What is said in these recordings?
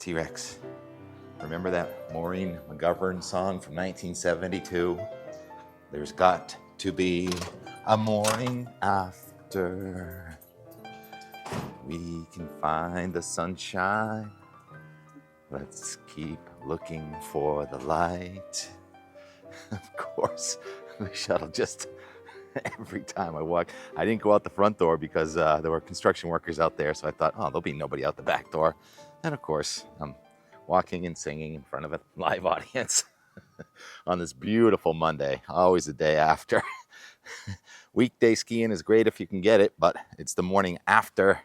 T-Rex. Remember that Maureen McGovern song from 1972? There's got to be a morning after we can find the sunshine. Let's keep looking for the light. Of course, the shuttle just every time I walk. I didn't go out the front door because there were construction workers out there, so I thought, oh, there'll be nobody out the back door. And of course, I'm walking and singing in front of a live audience on this beautiful Monday, always the day after. Weekday skiing is great if you can get it, but it's the morning after.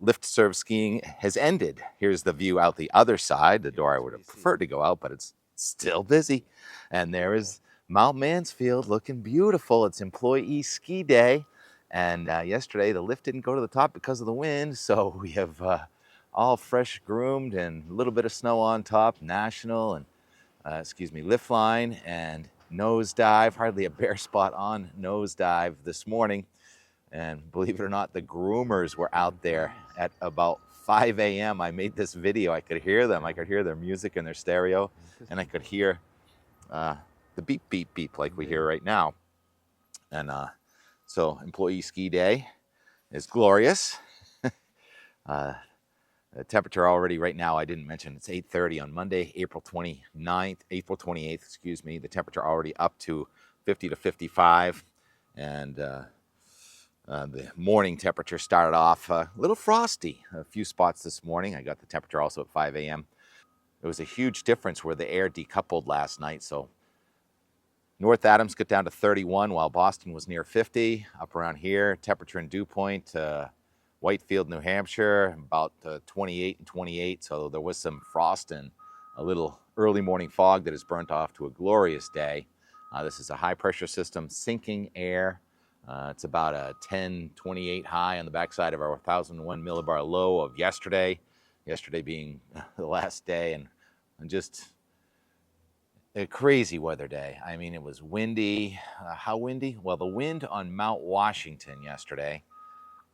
Lift serve skiing has ended. Here's the view out the other side, the door I would have preferred to go out, but it's still busy. And there is Mount Mansfield looking beautiful. It's employee ski day. And yesterday the lift didn't go to the top because of the wind, so we have all fresh groomed and a little bit of snow on top, national and lift line and nosedive, hardly a bare spot on nosedive this morning. And believe it or not, the groomers were out there at about 5 a.m. I made this video. I could hear them. I could hear their music in their stereo, and I could hear the beep, beep, beep like we hear right now. And so employee ski day is glorious. The temperature already right now, I didn't mention, it's 8:30 on Monday, April 28th, the temperature already up to 50 to 55. And the morning temperature started off a little frosty. A few spots this morning. I got the temperature also at 5 a.m. There was a huge difference where the air decoupled last night. So North Adams got down to 31 while Boston was near 50. Up around here, temperature in Dew Point, Whitefield, New Hampshire, about 28 and 28. So there was some frost and a little early morning fog that has burnt off to a glorious day. This is a high pressure system sinking air. It's about a 1028 high on the backside of our 1001 millibar low of yesterday being the last day, and just a crazy weather day. I mean, it was windy. How windy? Well, the wind on Mount Washington yesterday,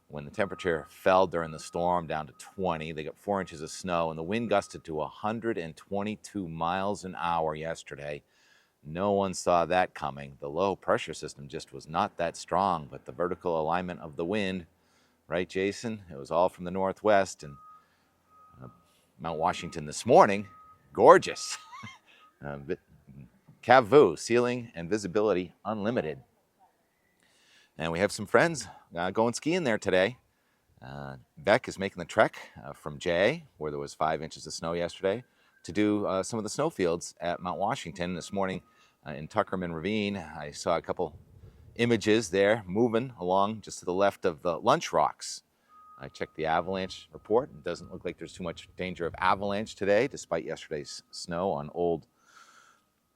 when the temperature fell during the storm down to 20, they got 4 inches of snow, and the wind gusted to 122 miles an hour yesterday. No one saw that coming. The low pressure system just was not that strong, but the vertical alignment of the wind, right, Jason? It was all from the northwest, and Mount Washington this morning, gorgeous. Cavu, ceiling and visibility unlimited. And we have some friends going skiing there today. Beck is making the trek from Jay, where there was 5 inches of snow yesterday, to do some of the snowfields at Mount Washington this morning. In Tuckerman Ravine, I saw a couple images there moving along just to the left of the lunch rocks. I checked the avalanche report. It doesn't look like there's too much danger of avalanche today, despite yesterday's snow on old,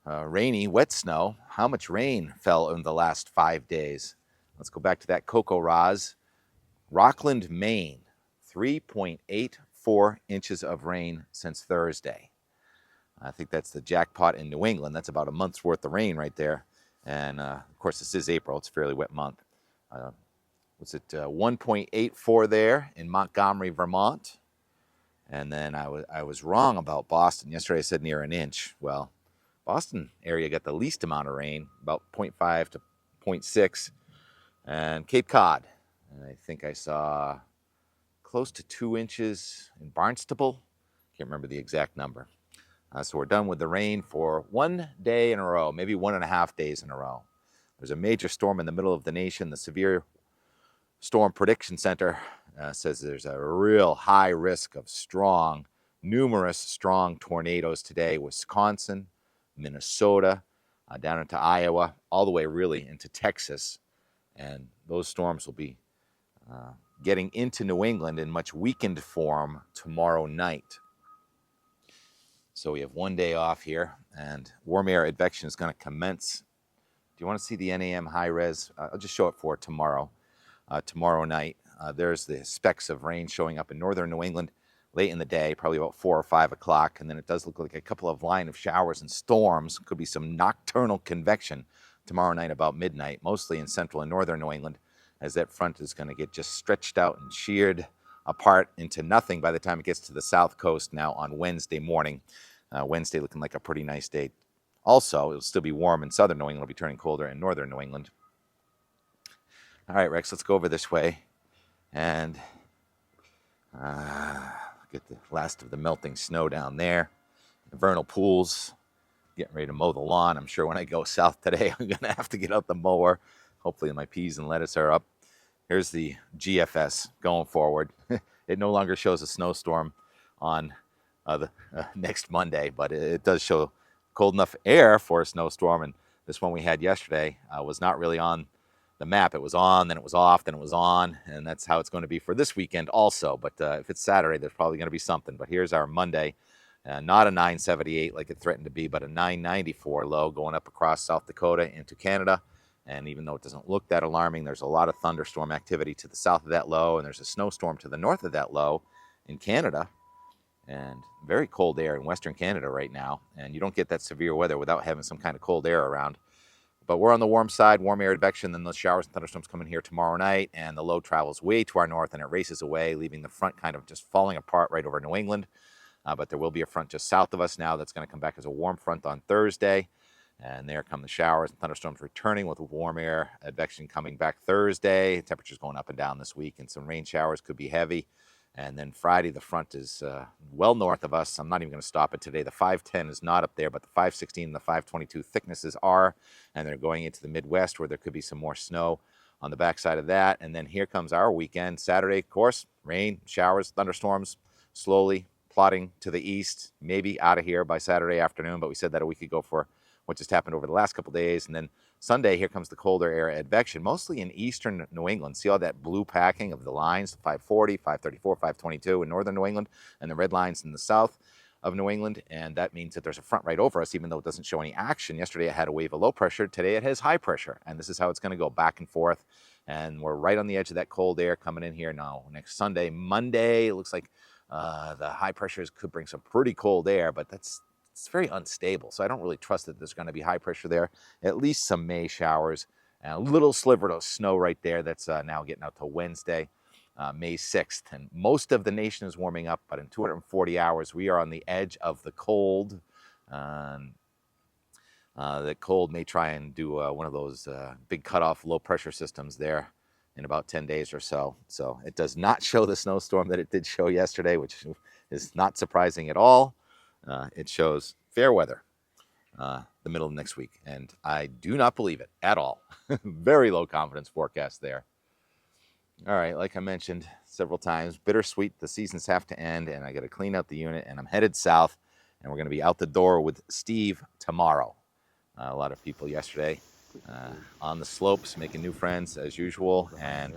rainy, wet snow. How much rain fell in the last 5 days? Let's go back to that Coco Raz. Rockland, Maine, 3.84 inches of rain since Thursday. I think that's the jackpot in New England. That's about a month's worth of rain right there. And of course, this is April. It's a fairly wet month. Was it 1.84 there in Montgomery, Vermont? And then I was wrong about Boston. Yesterday I said near an inch. Well, Boston area got the least amount of rain, about 0.5 to 0.6. And Cape Cod, and I think I saw close to 2 inches in Barnstable. Can't remember the exact number. So we're done with the rain for 1 day in a row, maybe 1.5 days in a row. There's a major storm in the middle of the nation. The Severe Storm Prediction Center says there's a real high risk of numerous strong tornadoes today. Wisconsin, Minnesota, down into Iowa, all the way really into Texas. And those storms will be getting into New England in much weakened form tomorrow night. So we have 1 day off here, and warm air advection is going to commence. Do you want to see the NAM high res? I'll just show it for tomorrow. Tomorrow night, there's the specks of rain showing up in northern New England late in the day, probably about 4 or 5 o'clock, and then it does look like a couple of line of showers and storms. Could be some nocturnal convection tomorrow night about midnight, mostly in central and northern New England, as that front is going to get just stretched out and sheared apart into nothing by the time it gets to the south coast now on Wednesday morning. Wednesday looking like a pretty nice day. Also, it'll still be warm in southern New England. It'll be turning colder in northern New England. All right, Rex, let's go over this way and get the last of the melting snow down there. The vernal pools, getting ready to mow the lawn. I'm sure when I go south today, I'm going to have to get out the mower. Hopefully my peas and lettuce are up. Here's the GFS going forward. It no longer shows a snowstorm on the next Monday, but it does show cold enough air for a snowstorm. And this one we had yesterday was not really on the map. It was on, then it was off, then it was on, and that's how it's going to be for this weekend also. But if it's Saturday, there's probably going to be something. But here's our Monday. Not a 978 like it threatened to be, but a 994 low going up across South Dakota into Canada. And even though it doesn't look that alarming, there's a lot of thunderstorm activity to the south of that low, and there's a snowstorm to the north of that low in Canada. And very cold air in Western Canada right now. And you don't get that severe weather without having some kind of cold air around. But we're on the warm side, warm air advection. Then those showers and thunderstorms come in here tomorrow night, and the low travels way to our north, and it races away, leaving the front kind of just falling apart right over New England. But there will be a front just south of us now that's going to come back as a warm front on Thursday. And there come the showers and thunderstorms returning with warm air advection coming back Thursday. Temperatures going up and down this week, and some rain showers could be heavy. And then Friday, the front is well north of us. I'm not even going to stop it today. The 510 is not up there, but the 516 and the 522 thicknesses are. And they're going into the Midwest where there could be some more snow on the backside of that. And then here comes our weekend. Saturday, of course, rain, showers, thunderstorms, slowly plotting to the east, maybe out of here by Saturday afternoon. But we said that a week ago for what just happened over the last couple of days. And then Sunday, here comes the colder air advection, mostly in eastern New England. See all that blue packing of the lines, 540, 534, 522 in northern New England, and the red lines in the south of New England. And that means that there's a front right over us, even though it doesn't show any action. Yesterday, it had a wave of low pressure. Today, it has high pressure. And this is how it's going to go back and forth. And we're right on the edge of that cold air coming in here now. Next Sunday, Monday, it looks like the high pressures could bring some pretty cold air, but it's very unstable. So I don't really trust that there's going to be high pressure there. At least some May showers and a little sliver of snow right there. That's now getting out to Wednesday, May 6th. And most of the nation is warming up, but in 240 hours, we are on the edge of the cold. The cold may try and do one of those big cutoff low pressure systems there in about 10 days or so. So it does not show the snowstorm that it did show yesterday, which is not surprising at all. It shows fair weather the middle of next week, and I do not believe it at all. Very low confidence forecast there. All right, like I mentioned several times, bittersweet. The seasons have to end, and I got to clean out the unit, and I'm headed south, and we're going to be out the door with Steve tomorrow. A lot of people yesterday on the slopes making new friends as usual, and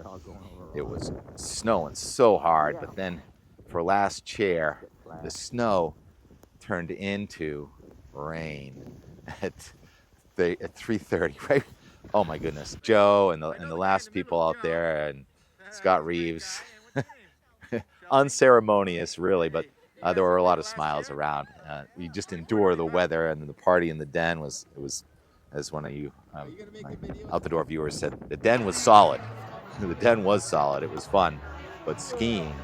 it was snowing so hard, but then for last chair, the snow turned into rain at 3:30, right? Oh my goodness. Joe and the last people out there, and Scott Reeves. Unceremonious, really, but there were a lot of smiles around. We just endure the weather, and the party in the den was, as one of you my out-the-door viewers said, the den was solid. The den was solid. It was fun, but skiing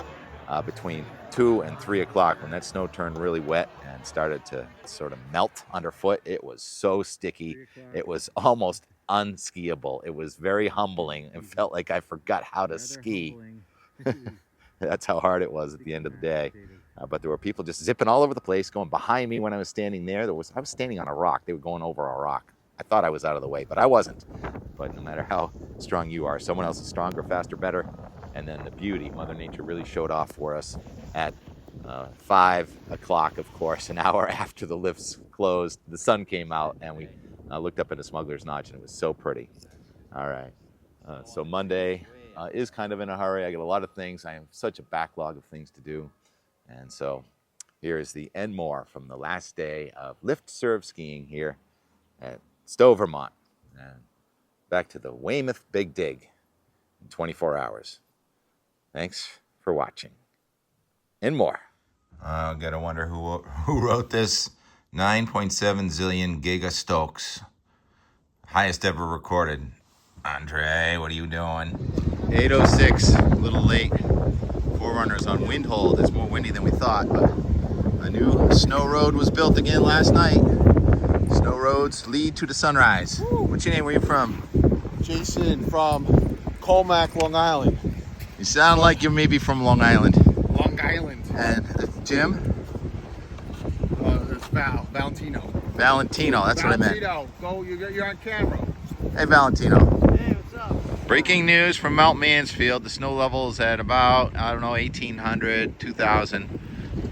between 2 and 3 o'clock, when that snow turned really wet and started to sort of melt underfoot, it was so sticky. It was almost unskiable. It was very humbling. It felt like I forgot how to ski. That's how hard it was at the end of the day. But there were people just zipping all over the place, going behind me when I was standing there. I was standing on a rock. They were going over a rock. I thought I was out of the way, but I wasn't. But no matter how strong you are, someone else is stronger, faster, better. And then the beauty, Mother Nature really showed off for us at 5 o'clock, of course, an hour after the lifts closed. The sun came out, and we looked up at a Smugglers Notch, and it was so pretty. All right. So Monday is kind of in a hurry. I got a lot of things. I have such a backlog of things to do. And so here is the and more from the last day of lift serve skiing here at Stowe, Vermont. And back to the Weymouth Big Dig in 24 hours. Thanks for watching. And more. I gotta wonder who wrote this. 9.7 zillion gigastokes. Highest ever recorded. Andre, what are you doing? 8:06, a little late. 4 Forerunners on wind hold. It's more windy than we thought, but a new snow road was built again last night. Snow roads lead to the sunrise. What's your name? Where are you from? Jason from Colmac, Long Island. You sound like you're maybe from Long Island. Long Island. And Jim? It's Valentino. Valentino, that's what I meant. Valentino, go, you're on camera. Hey, Valentino. Hey, what's up? Breaking news from Mount Mansfield. The snow level is at about, 1,800, 2,000.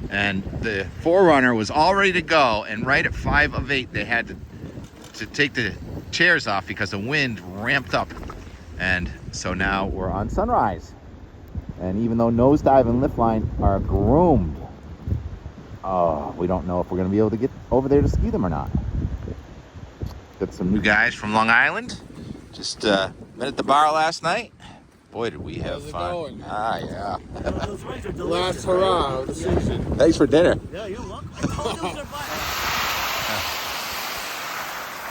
And the Forerunner was all ready to go. And right at 5 of 8, they had to take the chairs off because the wind ramped up. And so now we're on sunrise. And even though nosedive and lift line are groomed, we don't know if we're going to be able to get over there to ski them or not. Got some new guys from Long Island. Just met at the bar last night. Boy, did we have fun. Going? Yeah. Last hurrah of the season. Thanks for dinner. Yeah, you're welcome.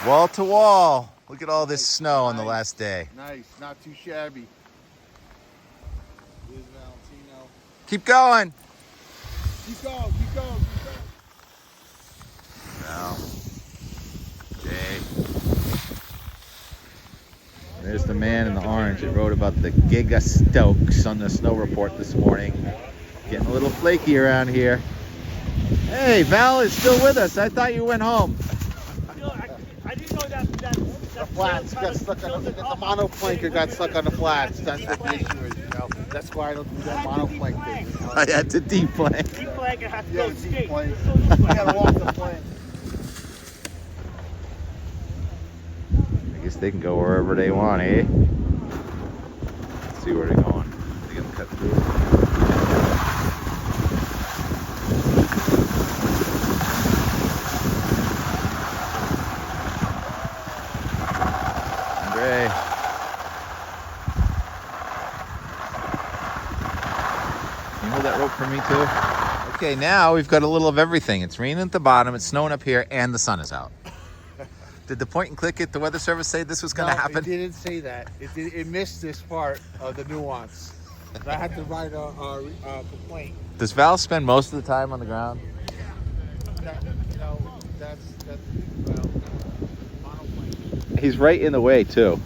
Wall to wall. Look at all this snow on the last day. Nice, not too shabby. Here's Valentino. Keep going. Keep going, keep going, keep going. Val. Jay. There's the man in the orange that wrote about the Giga Stokes on the snow report this morning. Getting a little flaky around here. Hey, Val is still with us. I thought you went home. I didn't know that The flats got stuck on the monoplanker got stuck on the flats. That's what the issue is, That's why I don't do that monoplank thing. I had to D-plank. deep flag and have to Yeah, go skate. D-plank. Go this way. You gotta walk the plank. I guess they can go wherever they want, eh? Let's see where they're going. They're gonna cut through. Andre. Can you hold that rope for me too? Okay, now we've got a little of everything. It's raining at the bottom, it's snowing up here, and the sun is out. Did the point and click at the weather service say this was going to happen? It didn't say that. It missed this part of the nuance. I had to write a complaint. Does Val spend most of the time on the ground? That's monoplank. He's right in the way too.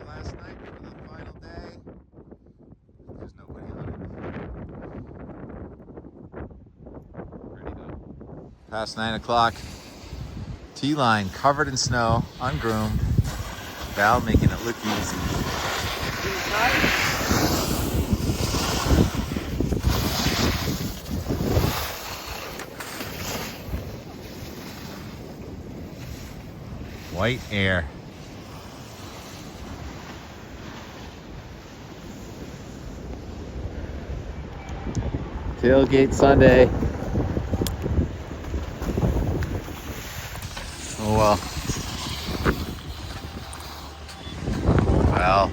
Last night for the final day. There's nobody on it. Ready to go. Past 9 o'clock. T-line covered in snow, ungroomed. Val making it look easy. White air. Tailgate Sunday. Oh well. Well,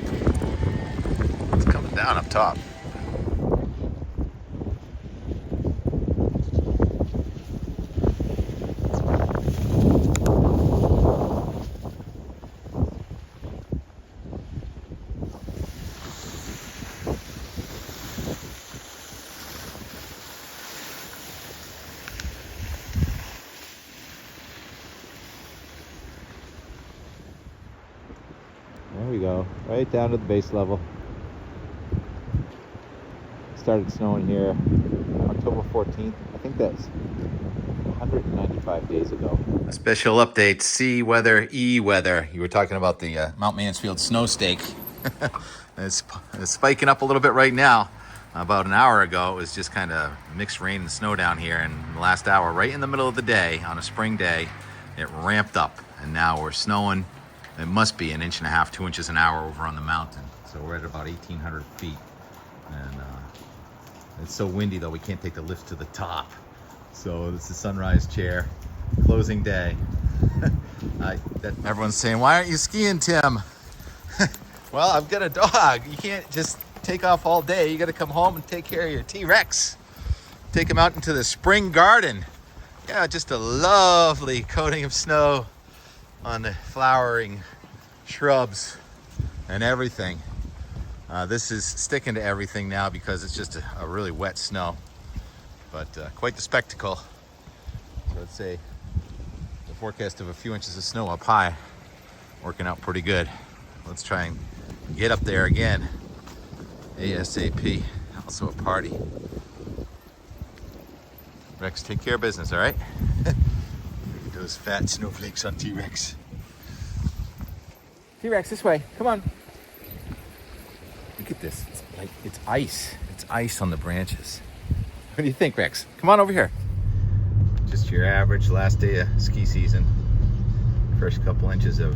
it's coming down up top. There we go, right down to the base level. Started snowing here October 14th. I think that's 195 days ago. A special update, C weather, E weather. You were talking about the Mount Mansfield snow stake. it's spiking up a little bit right now. About an hour ago, it was just kind of mixed rain and snow down here. And the last hour, right in the middle of the day, on a spring day, it ramped up. And now we're snowing. It must be 1.5 inches, 2 inches an hour over on the mountain. So we're at about 1,800 feet. And it's so windy though, we can't take the lift to the top. So this is sunrise chair, closing day. Everyone's saying, why aren't you skiing, Tim? Well, I've got a dog. You can't just take off all day. You got to come home and take care of your T-Rex. Take him out into the spring garden. Yeah, just a lovely coating of snow on the flowering shrubs and everything. This is sticking to everything now because it's just a really wet snow, but quite the spectacle. So let's say the forecast of a few inches of snow up high, working out pretty good. Let's try and get up there again ASAP. Also a party. Rex, take care of business, all right? Look at those fat snowflakes on T-Rex. T-Rex, this way, come on. Look at this, it's ice. It's ice on the branches. What do you think, Rex? Come on over here. Just your average last day of ski season. First couple inches of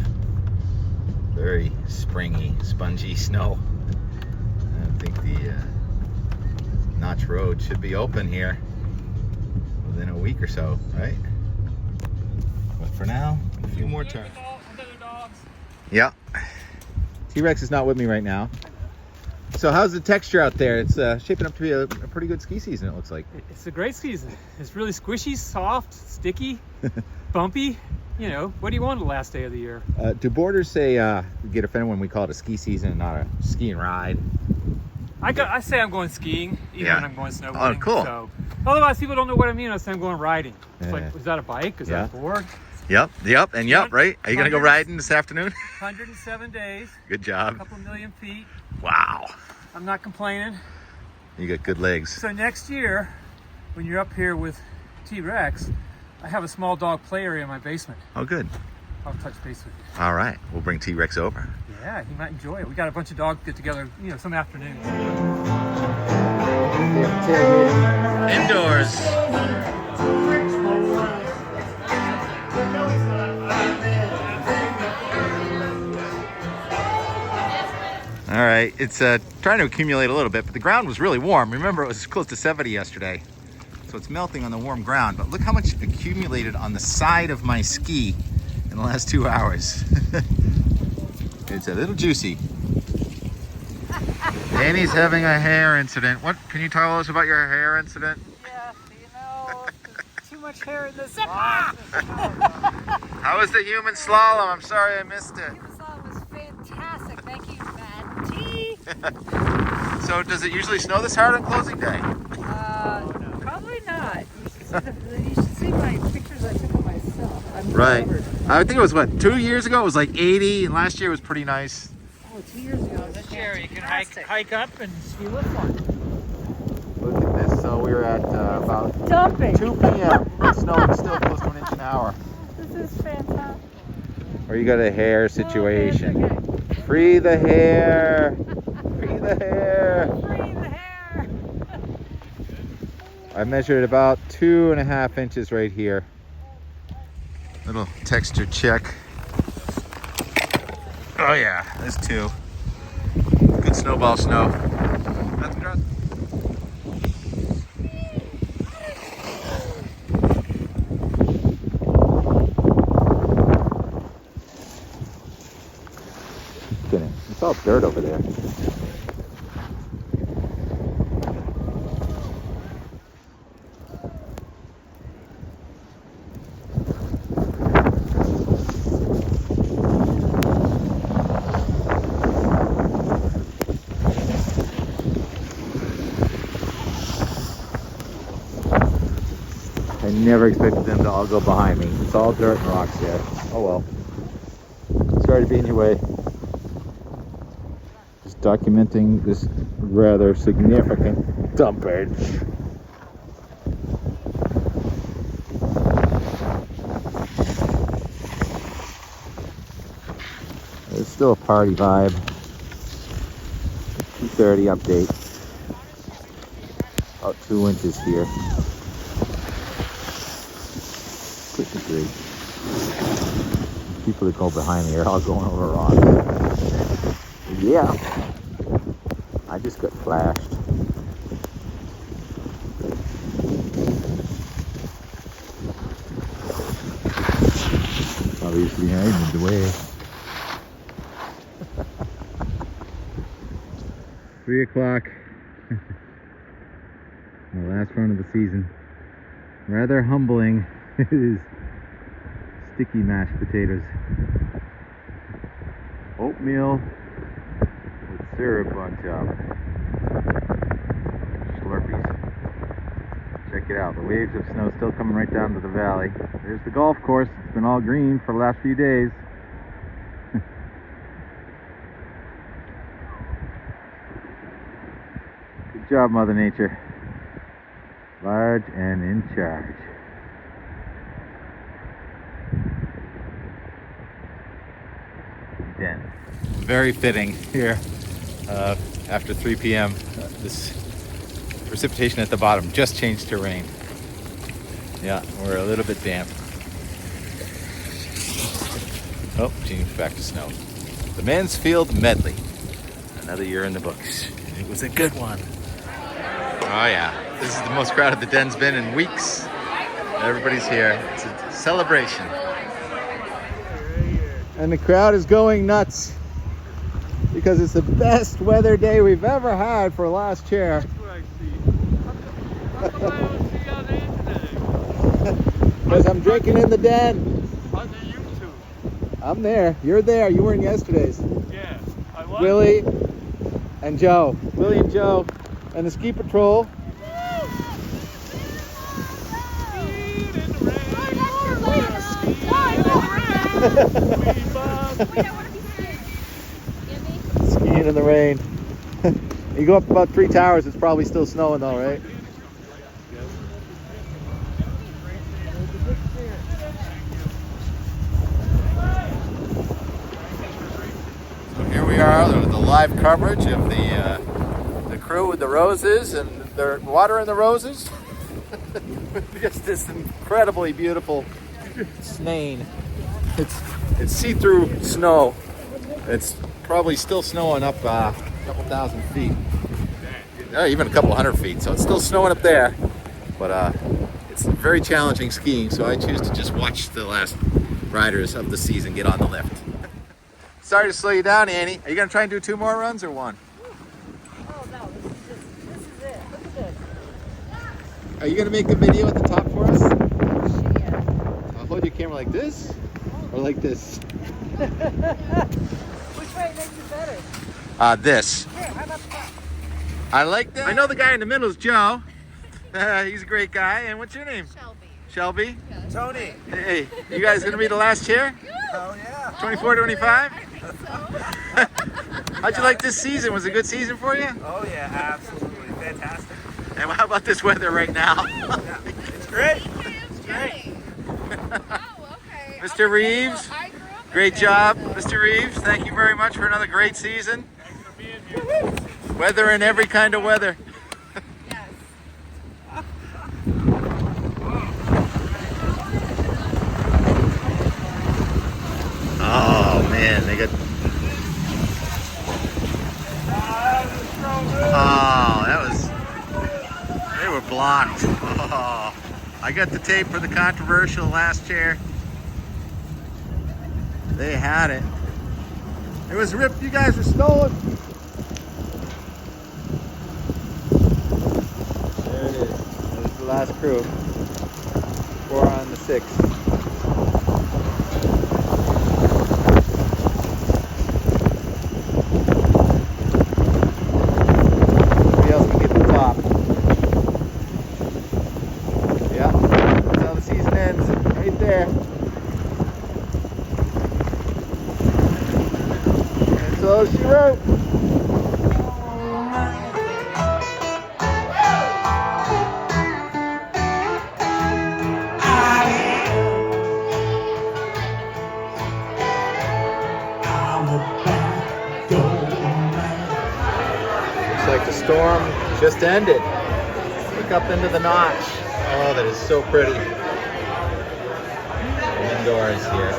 very springy, spongy snow. I think the Notch Road should be open here within a week or so, right? But for now, a few more turns. Yeah. T-Rex is not with me right now. So how's the texture out there? It's shaping up to be a pretty good ski season, it looks like. It's a great season. It's really squishy, soft, sticky, bumpy. You know, what do you want the last day of the year? Do boarders say we get offended when we call it a ski season and not a ski and ride? I say I'm going skiing, even when I'm going snowboarding. Oh, cool. So, otherwise, people don't know what I mean. I say I'm going riding. It's Yeah. like, is that a bike? Is that a board? Yep, and right? Are you gonna go riding this afternoon? 107 days. Good A job. couple million feet. Wow. I'm not complaining. You got good legs. So next year, when you're up here with T-Rex, I have a small dog play area in my basement. Oh, good. I'll touch base with you. All right, we'll bring T-Rex over. Yeah, he might enjoy it. We got a bunch of dogs get together, you know, some afternoons. Indoors. All right, it's trying to accumulate a little bit, but the ground was really warm. Remember, it was close to 70 yesterday. So it's melting on the warm ground, but look how much accumulated on the side of my ski in the last 2 hours. It's a little juicy. Annie's having a hair incident. What, can you tell us about your hair incident? Yeah, you know, too much hair in this spot. How was the human slalom? I'm sorry I missed it. Human slalom was fantastic. Thank you, Matty. So does it usually snow this hard on closing day? Probably not. You should see my pictures I took of myself. I'm Right. covered. I think it was, what, 2 years ago? It was like 80, and last year was pretty nice. Oh, 2 years ago. This year you can Fantastic. hike up and ski lift one. Look at this. So we were at about Dumping. 2 p.m. It's snowing still close to 1 inch an hour. This is fantastic. Or you got a hair situation. Okay. Free the hair. Free the hair. Free the hair. I measured about 2.5 inches right here. Little texture check. Oh yeah, there's 2. Good snowball snow. That's good. It's all dirt over there. I never expected them to all go behind me. It's all dirt and rocks there. Oh well. Sorry to be in your way. Just documenting this rather significant dumpage. There's still a party vibe. 2:30 update. About 2 inches here. Quick degree. People that go behind me are all going over rocks. Yeah. I just got flashed. Obviously, I moved away. 3 o'clock. The last run of the season. Rather humbling. It is sticky mashed potatoes. Oatmeal with syrup on top. Slurpees. Check it out. The waves of snow still coming right down to the valley. There's the golf course. It's been all green for the last few days. Good job, Mother Nature. Large and in charge. Den. Very fitting here after 3 p.m. This precipitation at the bottom just changed to rain. Yeah, we're a little bit damp. Oh, changed back to snow. The Mansfield Medley. Another year in the books. It was a good one. Oh yeah, this is the most crowded the den's been in weeks. Everybody's here. It's a celebration. And the crowd is going nuts because it's the best weather day we've ever had for last chair. That's what I see. How come I don't see on the internet? Because I'm drinking in the den. On the YouTube. I'm there. You're there. You were in yesterday's. Yeah. I was. Willie and Joe. Willie and Joe and the ski patrol. Skiing in the rain. You go up about 3 towers, it's probably still snowing though, right? So here we are, the live coverage of the crew with the roses and their water in the roses. Just this incredibly beautiful snane. It's see-through snow. It's probably still snowing up a couple thousand feet, even a couple hundred feet. So it's still snowing up there, but it's very challenging skiing. So I choose to just watch the last riders of the season get on the lift. Sorry to slow you down, Annie. Are you gonna try and do 2 more runs or 1? Oh no, this is it. Look at this. Are you gonna make a video at the top for us? Oh shit. I'll hold your camera like this or like this. Which way makes it better? This. Here, how about that? I like that. I know the guy in the middle is Joe. He's a great guy. And what's your name? Shelby. Shelby? Tony. Hey, you guys gonna be the last chair? Oh yeah. 24, 25? I think so. How'd you like this season? Was it a good season for you? Oh yeah, absolutely fantastic. And how about this weather right now? Yeah, it's great. It's great. Oh, okay. Mr. Reeves, I grew up great in job. Texas. Mr. Reeves, thank you very much for another great season. Weather in every kind of weather. Yes. Oh man, they got. Oh, that was. They were blocked. Oh, I got the tape for the controversial last chair. They had it. It was ripped. You guys were stolen. There it is. That was the last crew. 4 on the 6. Nobody else can get the top. Yeah, that's how the season ends. Right there. And so she wrote. Looks like the storm just ended. Look up into the notch. Oh, that is so pretty. Indoors here.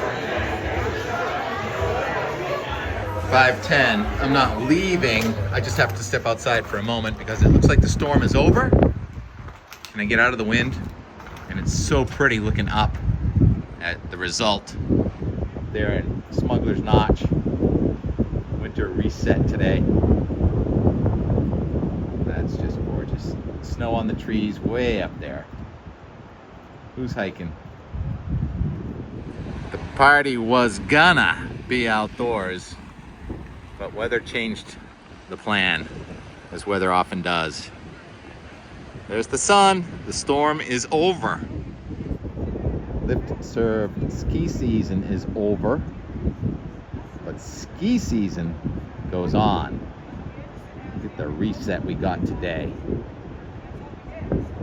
5:10. I'm not leaving. I just have to step outside for a moment because it looks like the storm is over. Can I get out of the wind? And it's so pretty looking up at the result there in Smugglers Notch. Winter reset today. That's just gorgeous. Snow on the trees way up there. Who's hiking? The party was gonna be outdoors, but weather changed the plan, as weather often does. There's the sun. The storm is over. Lift serve ski season is over, but ski season goes on. Look at the reset we got today.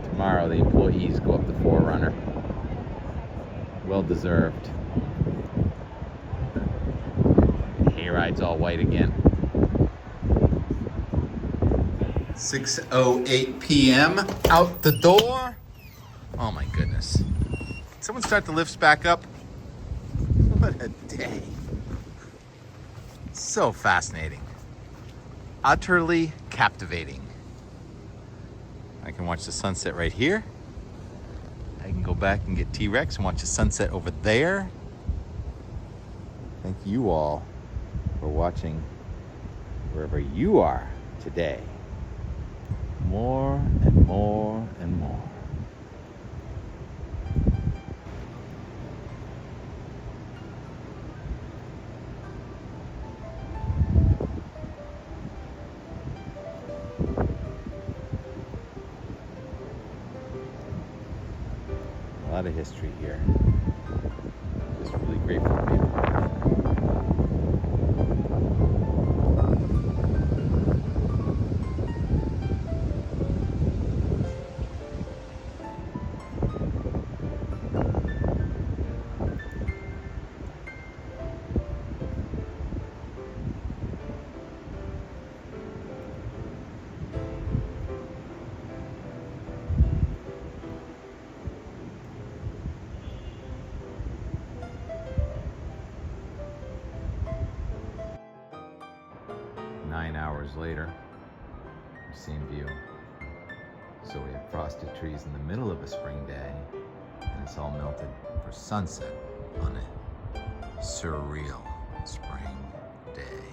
Tomorrow the employees go up the Forerunner. Well deserved. Hayride's all white again. 6:08 p.m. Out the door. Oh my goodness. Can someone start the lifts back up? What a day. So fascinating. Utterly captivating. I can watch the sunset right here. I can go back and get T-Rex and watch the sunset over there. Thank you all for watching wherever you are today. More and more and more. A lot of history here. Just really grateful to be able to. 9 hours later, same view. So we have frosted trees in the middle of a spring day, and it's all melted for sunset on a surreal spring day.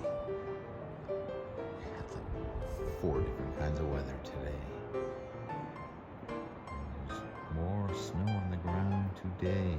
We had like 4 different kinds of weather today. And there's more snow on the ground today.